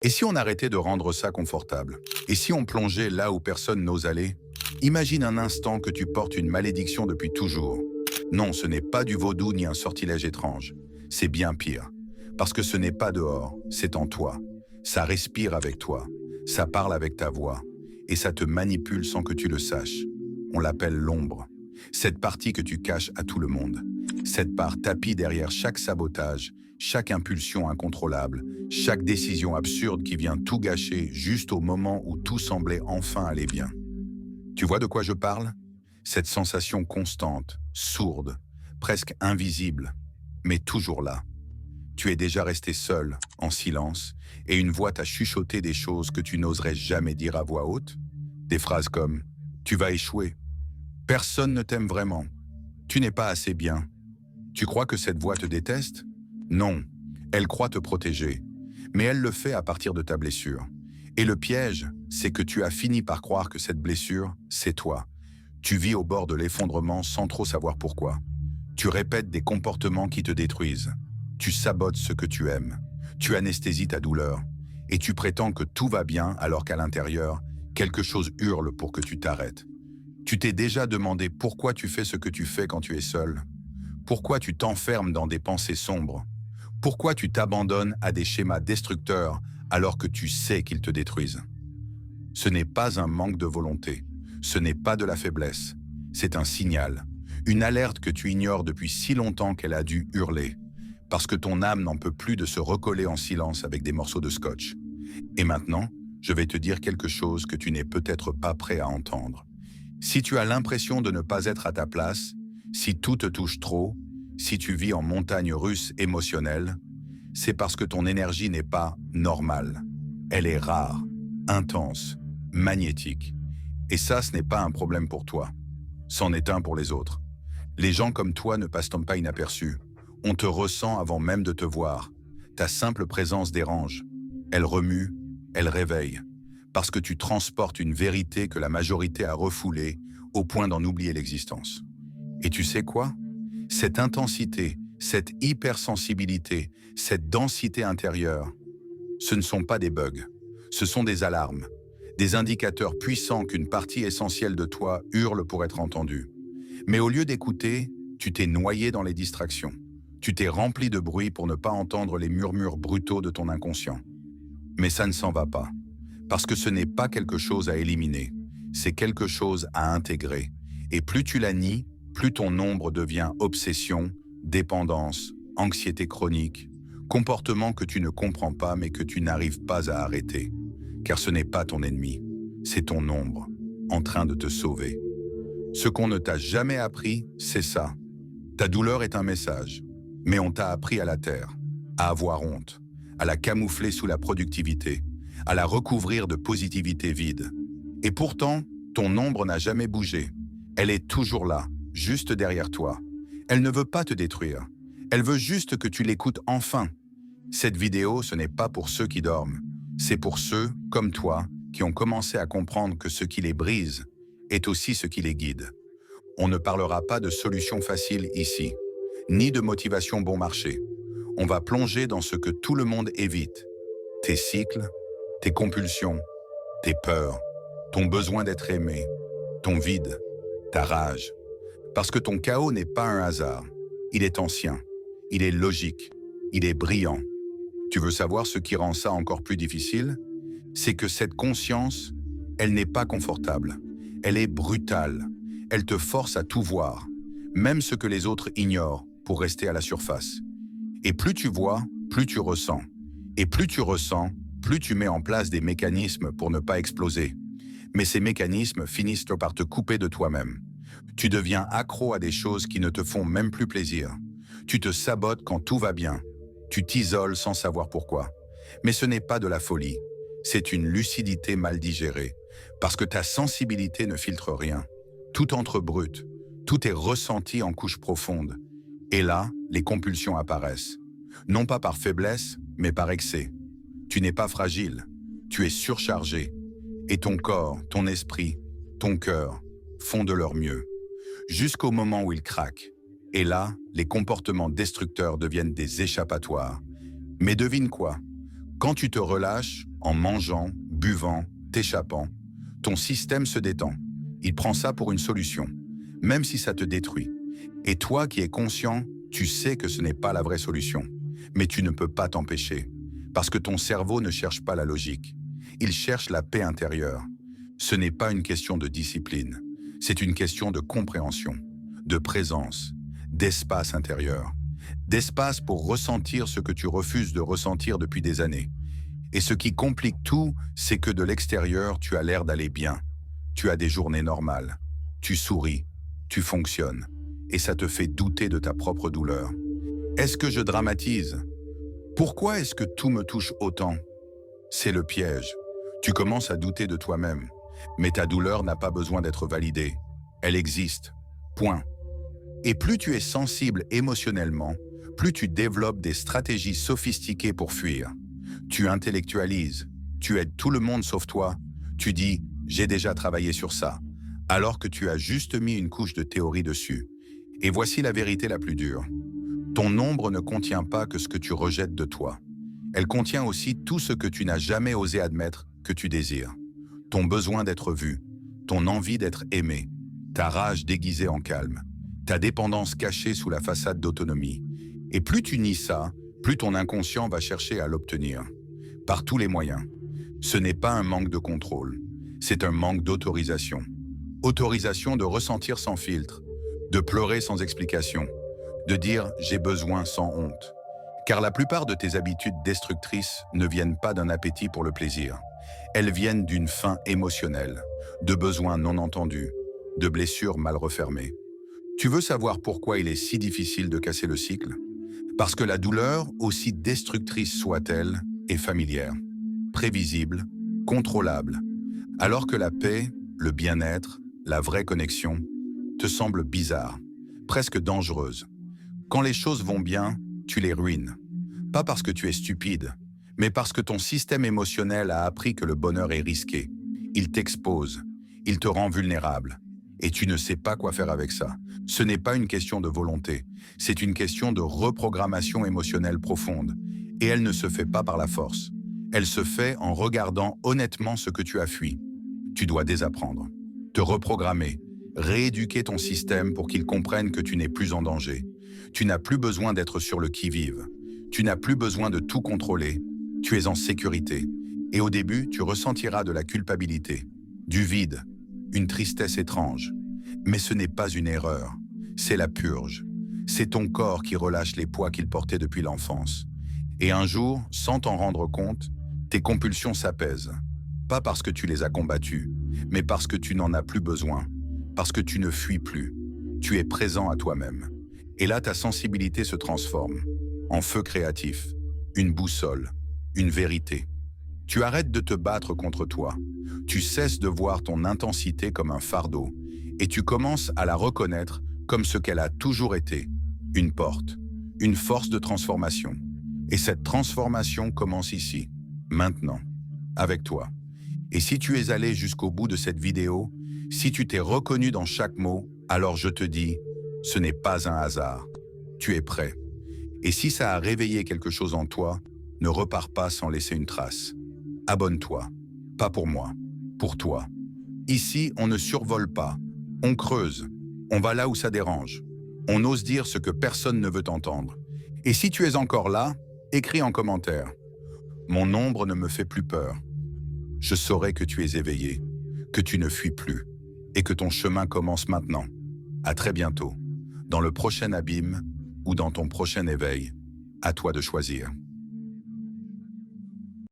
Et si on arrêtait de rendre ça confortable? Et si on plongeait là où personne n'ose aller? Imagine un instant que tu portes une malédiction depuis toujours. Non, ce n'est pas du vaudou ni un sortilège étrange. C'est bien pire. Parce que ce n'est pas dehors, c'est en toi. Ça respire avec toi, ça parle avec ta voix, et ça te manipule sans que tu le saches. On l'appelle l'ombre. Cette partie que tu caches à tout le monde. Cette part tapie derrière chaque sabotage, chaque impulsion incontrôlable, chaque décision absurde qui vient tout gâcher juste au moment où tout semblait enfin aller bien. Tu vois de quoi je parle? Cette sensation constante, sourde, presque invisible, mais toujours là. Tu es déjà resté seul, en silence, et une voix t'a chuchoté des choses que tu n'oserais jamais dire à voix haute. Des phrases comme « Tu vas échouer »,« Personne ne t'aime vraiment »,« Tu n'es pas assez bien ». Tu crois que cette voix te déteste? Non, elle croit te protéger, mais elle le fait à partir de ta blessure. Et le piège, c'est que tu as fini par croire que cette blessure, c'est toi. Tu vis au bord de l'effondrement sans trop savoir pourquoi. Tu répètes des comportements qui te détruisent. Tu sabotes ce que tu aimes. Tu anesthésies ta douleur. Et tu prétends que tout va bien alors qu'à l'intérieur, quelque chose hurle pour que tu t'arrêtes. Tu t'es déjà demandé pourquoi tu fais ce que tu fais quand tu es seul? Pourquoi tu t'enfermes dans des pensées sombres? Pourquoi tu t'abandonnes à des schémas destructeurs alors que tu sais qu'ils te détruisent? Ce n'est pas un manque de volonté. Ce n'est pas de la faiblesse. C'est un signal. Une alerte que tu ignores depuis si longtemps qu'elle a dû hurler. Parce que ton âme n'en peut plus de se recoller en silence avec des morceaux de scotch. Et maintenant, je vais te dire quelque chose que tu n'es peut-être pas prêt à entendre. Si tu as l'impression de ne pas être à ta place, si tout te touche trop, si tu vis en montagne russe émotionnelle, c'est parce que ton énergie n'est pas normale. Elle est rare, intense, magnétique. Et ça, ce n'est pas un problème pour toi. C'en est un pour les autres. Les gens comme toi ne passent pas inaperçus. On te ressent avant même de te voir. Ta simple présence dérange. Elle remue, elle réveille. Parce que tu transportes une vérité que la majorité a refoulée au point d'en oublier l'existence. Et tu sais quoi? Cette intensité, cette hypersensibilité, cette densité intérieure, ce ne sont pas des bugs. Ce sont des alarmes, des indicateurs puissants qu'une partie essentielle de toi hurle pour être entendue. Mais au lieu d'écouter, tu t'es noyé dans les distractions. Tu t'es rempli de bruit pour ne pas entendre les murmures brutaux de ton inconscient. Mais ça ne s'en va pas. Parce que ce n'est pas quelque chose à éliminer. C'est quelque chose à intégrer. Et plus tu la nies, plus ton ombre devient obsession, dépendance, anxiété chronique, comportement que tu ne comprends pas mais que tu n'arrives pas à arrêter. Car ce n'est pas ton ennemi, c'est ton ombre, en train de te sauver. Ce qu'on ne t'a jamais appris, c'est ça. Ta douleur est un message, mais on t'a appris à la taire, à avoir honte, à la camoufler sous la productivité, à la recouvrir de positivité vide. Et pourtant, ton ombre n'a jamais bougé. Elle est toujours là, juste derrière toi. Elle ne veut pas te détruire. Elle veut juste que tu l'écoutes enfin. Cette vidéo, ce n'est pas pour ceux qui dorment. C'est pour ceux, comme toi, qui ont commencé à comprendre que ce qui les brise est aussi ce qui les guide. On ne parlera pas de solutions faciles ici, ni de motivation bon marché. On va plonger dans ce que tout le monde évite. Tes cycles, tes compulsions, tes peurs, ton besoin d'être aimé, ton vide, ta rage. Parce que ton chaos n'est pas un hasard. Il est ancien, il est logique, il est brillant. Tu veux savoir ce qui rend ça encore plus difficile? C'est que cette conscience, elle n'est pas confortable. Elle est brutale. Elle te force à tout voir, même ce que les autres ignorent pour rester à la surface. Et plus tu vois, plus tu ressens. Et plus tu ressens, plus tu mets en place des mécanismes pour ne pas exploser. Mais ces mécanismes finissent par te couper de toi-même. Tu deviens accro à des choses qui ne te font même plus plaisir. Tu te sabotes quand tout va bien. Tu t'isoles sans savoir pourquoi. Mais ce n'est pas de la folie. C'est une lucidité mal digérée. Parce que ta sensibilité ne filtre rien. Tout entre brut. Tout est ressenti en couche profonde. Et là, les compulsions apparaissent. Non pas par faiblesse, mais par excès. Tu n'es pas fragile. Tu es surchargé. Et ton corps, ton esprit, ton cœur font de leur mieux. Jusqu'au moment où ils craquent. Et là, les comportements destructeurs deviennent des échappatoires. Mais devine quoi? Quand tu te relâches, En mangeant, buvant, t'échappant, ton système se détend. Il prend ça pour une solution, même si ça te détruit. Et toi qui es conscient, tu sais que ce n'est pas la vraie solution. Mais tu ne peux pas t'empêcher, parce que ton cerveau ne cherche pas la logique. Il cherche la paix intérieure. Ce n'est pas une question de discipline, c'est une question de compréhension, de présence, d'espace intérieur. D'espace pour ressentir ce que tu refuses de ressentir depuis des années. Et ce qui complique tout, c'est que de l'extérieur, tu as l'air d'aller bien. Tu as des journées normales. Tu souris, tu fonctionnes. Et ça te fait douter de ta propre douleur. Est-ce que je dramatise? Pourquoi est-ce que tout me touche autant? C'est le piège. Tu commences à douter de toi-même. Mais ta douleur n'a pas besoin d'être validée. Elle existe. Point. Et plus tu es sensible émotionnellement, plus tu développes des stratégies sophistiquées pour fuir. Tu intellectualises, tu aides tout le monde sauf toi. Tu dis « j'ai déjà travaillé sur ça », alors que tu as juste mis une couche de théorie dessus. Et voici la vérité la plus dure. Ton ombre ne contient pas que ce que tu rejettes de toi. Elle contient aussi tout ce que tu n'as jamais osé admettre que tu désires. Ton besoin d'être vu, ton envie d'être aimé, ta rage déguisée en calme, ta dépendance cachée sous la façade d'autonomie. Et plus tu nies ça, plus ton inconscient va chercher à l'obtenir. Par tous les moyens. Ce n'est pas un manque de contrôle, c'est un manque d'autorisation. Autorisation de ressentir sans filtre, de pleurer sans explication, de dire « j'ai besoin » sans honte. Car la plupart de tes habitudes destructrices ne viennent pas d'un appétit pour le plaisir. Elles viennent d'une faim émotionnelle, de besoins non entendus, de blessures mal refermées. Tu veux savoir pourquoi il est si difficile de casser le cycle? Parce que la douleur, aussi destructrice soit-elle, est familière, prévisible, contrôlable, alors que la paix, le bien-être, la vraie connexion, te semblent bizarres, presque dangereuses. Quand les choses vont bien, tu les ruines. Pas parce que tu es stupide, mais parce que ton système émotionnel a appris que le bonheur est risqué. Il t'expose, il te rend vulnérable. Et tu ne sais pas quoi faire avec ça. Ce n'est pas une question de volonté, c'est une question de reprogrammation émotionnelle profonde. Et elle ne se fait pas par la force. Elle se fait en regardant honnêtement ce que tu as fui. Tu dois désapprendre, te reprogrammer, rééduquer ton système pour qu'il comprenne que tu n'es plus en danger. Tu n'as plus besoin d'être sur le qui-vive. Tu n'as plus besoin de tout contrôler. Tu es en sécurité. Et au début, tu ressentiras de la culpabilité, du vide, une tristesse étrange. Mais ce n'est pas une erreur, c'est la purge. C'est ton corps qui relâche les poids qu'il portait depuis l'enfance. Et un jour, sans t'en rendre compte, tes compulsions s'apaisent. Pas parce que tu les as combattues, mais parce que tu n'en as plus besoin. Parce que tu ne fuis plus. Tu es présent à toi-même. Et là, ta sensibilité se transforme en feu créatif, une boussole, une vérité. Tu arrêtes de te battre contre toi. Tu cesses de voir ton intensité comme un fardeau et tu commences à la reconnaître comme ce qu'elle a toujours été, une porte, une force de transformation. Et cette transformation commence ici, maintenant, avec toi. Et si tu es allé jusqu'au bout de cette vidéo, si tu t'es reconnu dans chaque mot, alors je te dis, ce n'est pas un hasard. Tu es prêt. Et si ça a réveillé quelque chose en toi, ne repars pas sans laisser une trace. Abonne-toi. Pas pour moi, pour toi. Ici, on ne survole pas. On creuse. On va là où ça dérange. On ose dire ce que personne ne veut entendre. Et si tu es encore là, écris en commentaire. Mon ombre ne me fait plus peur. Je saurai que tu es éveillé, que tu ne fuis plus, et que ton chemin commence maintenant. À très bientôt, dans le prochain abîme ou dans ton prochain éveil. À toi de choisir.